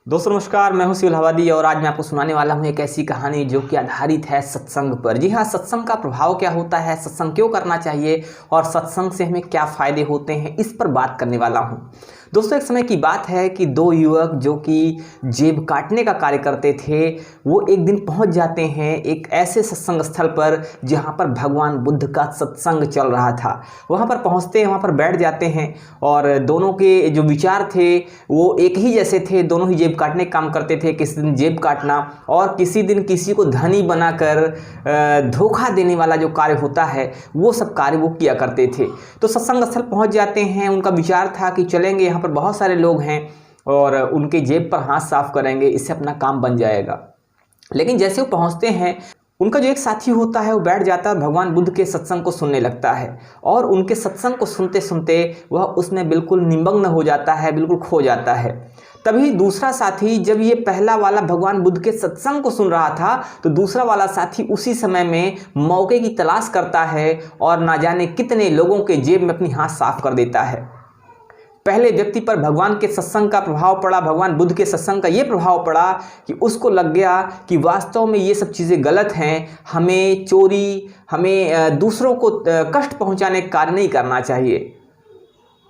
दोस्तों नमस्कार, मैं हूं सिविल हवादी और आज मैं आपको सुनाने वाला हूं एक ऐसी कहानी जो कि आधारित है सत्संग पर। जी हाँ, सत्संग का प्रभाव क्या होता है, सत्संग क्यों करना चाहिए और सत्संग से हमें क्या फ़ायदे होते हैं, इस पर बात करने वाला हूं। दोस्तों एक समय की बात है कि दो युवक जो कि जेब काटने का कार्य करते थे, वो एक दिन पहुंच जाते हैं एक ऐसे सत्संग स्थल पर जहां पर भगवान बुद्ध का सत्संग चल रहा था। वहां पर पहुंचते हैं, वहां पर बैठ जाते हैं और दोनों के जो विचार थे वो एक ही जैसे थे। दोनों ही जेब काटने का काम करते थे, किसी दिन जेब काटना और किसी दिन किसी को धनी बनाकर धोखा देने वाला जो कार्य होता है वो सब कार्य वो किया करते थे। तो सत्संग स्थल पहुंच जाते हैं, उनका विचार था कि चलेंगे, यहाँ पर बहुत सारे लोग हैं और उनके जेब पर हाथ साफ करेंगे, इससे अपना काम बन जाएगा। लेकिन जैसे वो पहुंचते हैं, उनका जो एक साथी होता है वो बैठ जाता है, भगवान बुद्ध के सत्संग को सुनने लगता है और उनके सत्संग को सुनते सुनते वह उसमें बिल्कुल निमग्न हो जाता है, बिल्कुल खो जाता है। तभी दूसरा साथी, जब ये पहला वाला भगवान बुद्ध के सत्संग को सुन रहा था तो दूसरा वाला साथी उसी समय में मौके की तलाश करता है और ना जाने कितने लोगों के जेब में अपनी हाथ साफ कर देता है। पहले व्यक्ति पर भगवान के सत्संग का प्रभाव पड़ा, भगवान बुद्ध के सत्संग का ये प्रभाव पड़ा कि उसको लग गया कि वास्तव में ये सब चीज़ें गलत हैं, हमें चोरी, हमें दूसरों को कष्ट पहुंचाने का कार्य नहीं करना चाहिए।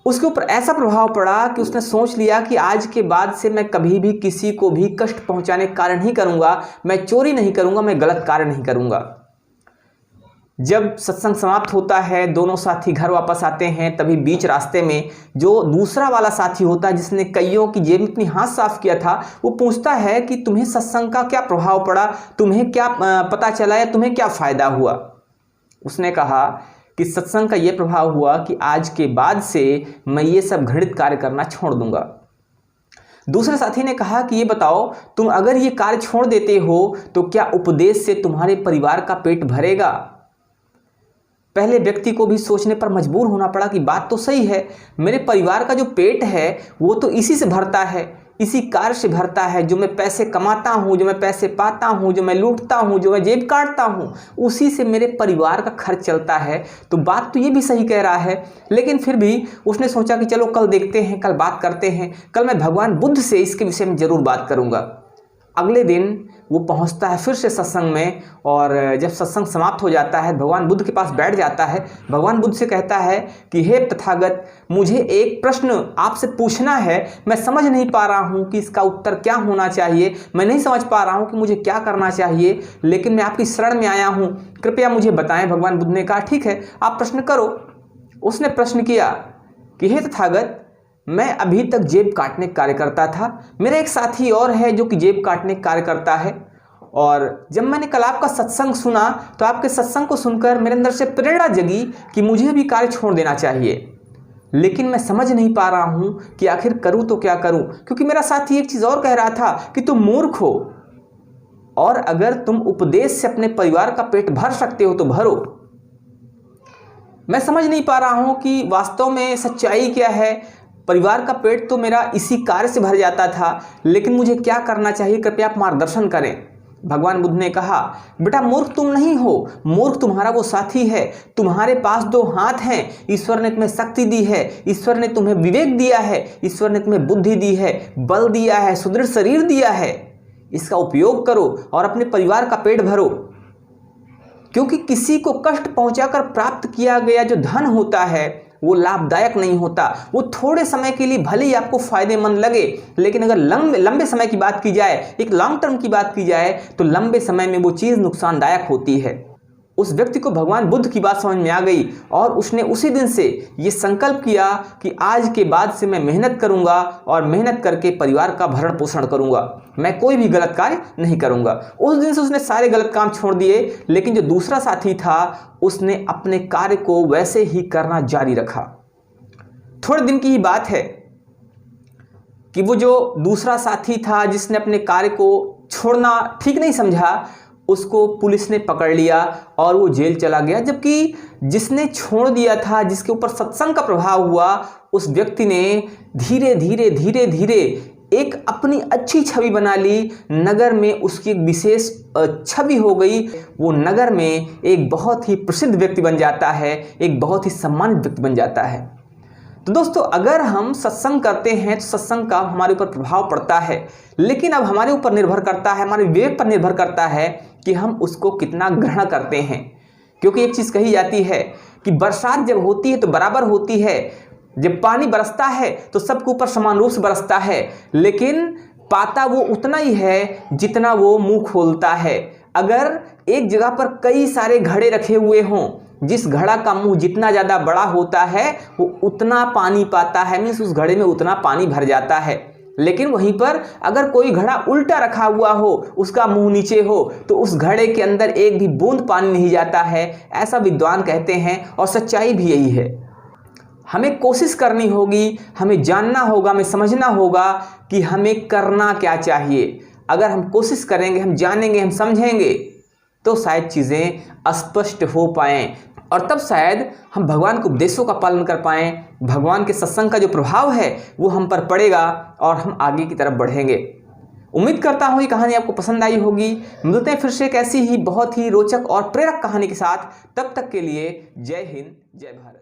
उसके ऊपर ऐसा प्रभाव पड़ा कि उसने सोच लिया कि आज के बाद से मैं कभी भी किसी को भी कष्ट पहुंचाने का कार्य नहीं करूंगा, मैं चोरी नहीं करूंगा, मैं गलत कार्य नहीं करूंगा। जब सत्संग समाप्त होता है, दोनों साथी घर वापस आते हैं, तभी बीच रास्ते में जो दूसरा वाला साथी होता है जिसने कईयों की जेब में अपनी हाथ साफ किया था, वो पूछता है कि तुम्हें सत्संग का क्या प्रभाव पड़ा, तुम्हें क्या पता चला या तुम्हें क्या फ़ायदा हुआ। उसने कहा कि सत्संग का ये प्रभाव हुआ कि आज के बाद से मैं ये सब घृणित कार्य करना छोड़ दूंगा। दूसरे साथी ने कहा कि ये बताओ, तुम अगर ये कार्य छोड़ देते हो तो क्या उपदेश से तुम्हारे परिवार का पेट भरेगा। पहले व्यक्ति को भी सोचने पर मजबूर होना पड़ा कि बात तो सही है, मेरे परिवार का जो पेट है वो तो इसी से भरता है, इसी कार्य से भरता है। जो मैं पैसे कमाता हूँ, जो मैं पैसे पाता हूँ, जो मैं लूटता हूँ, जो मैं जेब काटता हूँ, उसी से मेरे परिवार का खर्च चलता है। तो बात तो ये भी सही कह रहा है। लेकिन फिर भी उसने सोचा कि चलो कल देखते हैं, कल बात करते हैं, कल मैं भगवान बुद्ध से इसके विषय में ज़रूर बात करूँगा। अगले दिन वो पहुंचता है फिर से सत्संग में और जब सत्संग समाप्त हो जाता है, भगवान बुद्ध के पास बैठ जाता है। भगवान बुद्ध से कहता है कि हे तथागत, मुझे एक प्रश्न आपसे पूछना है, मैं समझ नहीं पा रहा हूँ कि इसका उत्तर क्या होना चाहिए, मैं नहीं समझ पा रहा हूँ कि मुझे क्या करना चाहिए, लेकिन मैं आपकी शरण में आया हूँ, कृपया मुझे बताएं। भगवान बुद्ध ने कहा ठीक है, आप प्रश्न करो। उसने प्रश्न किया कि हे तथागत, मैं अभी तक जेब काटने का कार्य करता था, मेरा एक साथी और है जो कि जेब काटने का कार्य करता है, और जब मैंने कल आपका सत्संग सुना तो आपके सत्संग को सुनकर मेरे अंदर से प्रेरणा जगी कि मुझे भी कार्य छोड़ देना चाहिए। लेकिन मैं समझ नहीं पा रहा हूँ कि आखिर करूँ तो क्या करूँ, क्योंकि मेरा साथी एक चीज़ और कह रहा था कि तुम मूर्ख हो और अगर तुम उपदेश से अपने परिवार का पेट भर सकते हो तो भरो। मैं समझ नहीं पा रहा हूँ कि वास्तव में सच्चाई क्या है। परिवार का पेट तो मेरा इसी कार्य से भर जाता था, लेकिन मुझे क्या करना चाहिए, कृपया आप मार्गदर्शन करें। भगवान बुद्ध ने कहा, बेटा मूर्ख तुम नहीं हो, मूर्ख तुम्हारा वो साथी है। तुम्हारे पास दो हाथ हैं, ईश्वर ने तुम्हें शक्ति दी है, ईश्वर ने तुम्हें विवेक दिया है, ईश्वर ने तुम्हें बुद्धि दी है, बल दिया है, सुदृढ़ शरीर दिया है। इसका उपयोग करो और अपने परिवार का पेट भरो। क्योंकि किसी को कष्ट पहुंचाकर प्राप्त किया गया जो धन होता है वो लाभदायक नहीं होता। वो थोड़े समय के लिए भले ही आपको फायदेमंद लगे, लेकिन अगर लंबे समय की बात की जाए, एक लॉन्ग टर्म की बात की जाए, तो लंबे समय में वो चीज़ नुकसानदायक होती है। उस व्यक्ति को भगवान बुद्ध की बात समझ में आ गई और उसने उसी दिन से ये संकल्प किया कि आज के बाद से मैं मेहनत करूंगा और मेहनत करके परिवार का भरण पोषण करूंगा, मैं कोई भी गलत कार्य नहीं करूंगा। उस दिन से उसने सारे गलत काम छोड़ दिए, लेकिन जो दूसरा साथी था उसने अपने कार्य को वैसे ही करना जारी रखा। थोड़े दिन की ही बात है कि वो जो दूसरा साथी था जिसने अपने कार्य को छोड़ना ठीक नहीं समझा, उसको पुलिस ने पकड़ लिया और वो जेल चला गया। जबकि जिसने छोड़ दिया था, जिसके ऊपर सत्संग का प्रभाव हुआ, उस व्यक्ति ने धीरे धीरे धीरे धीरे एक अपनी अच्छी छवि बना ली। नगर में उसकी एक विशेष छवि हो गई। वो नगर में एक बहुत ही प्रसिद्ध व्यक्ति बन जाता है, एक बहुत ही सम्मानित व्यक्ति बन जाता है। तो दोस्तों अगर हम सत्संग करते हैं तो सत्संग का हमारे ऊपर प्रभाव पड़ता है, लेकिन अब हमारे ऊपर निर्भर करता है, हमारे विवेक पर निर्भर करता है कि हम उसको कितना ग्रहण करते हैं। क्योंकि एक चीज़ कही जाती है कि बरसात जब होती है तो बराबर होती है, जब पानी बरसता है तो सबके ऊपर समान रूप से बरसता है, लेकिन पाता वो उतना ही है जितना वो मुंह खोलता है। अगर एक जगह पर कई सारे घड़े रखे हुए हों, जिस घड़ा का मुंह जितना ज़्यादा बड़ा होता है वो उतना पानी पाता है, मीन्स उस घड़े में उतना पानी भर जाता है। लेकिन वहीं पर अगर कोई घड़ा उल्टा रखा हुआ हो, उसका मुंह नीचे हो, तो उस घड़े के अंदर एक भी बूंद पानी नहीं जाता है, ऐसा विद्वान कहते हैं। और सच्चाई भी यही है। हमें कोशिश करनी होगी, हमें जानना होगा, हमें समझना होगा कि हमें करना क्या चाहिए। अगर हम कोशिश करेंगे, हम जानेंगे, हम समझेंगे, तो शायद चीज़ें स्पष्ट हो पाएँ और तब शायद हम भगवान के उपदेशों का पालन कर पाएँ। भगवान के सत्संग का जो प्रभाव है वो हम पर पड़ेगा और हम आगे की तरफ बढ़ेंगे। उम्मीद करता हूँ ये कहानी आपको पसंद आई होगी। मिलते हैं फिर से एक ऐसी ही बहुत ही रोचक और प्रेरक कहानी के साथ। तब तक के लिए जय हिंद, जय भारत।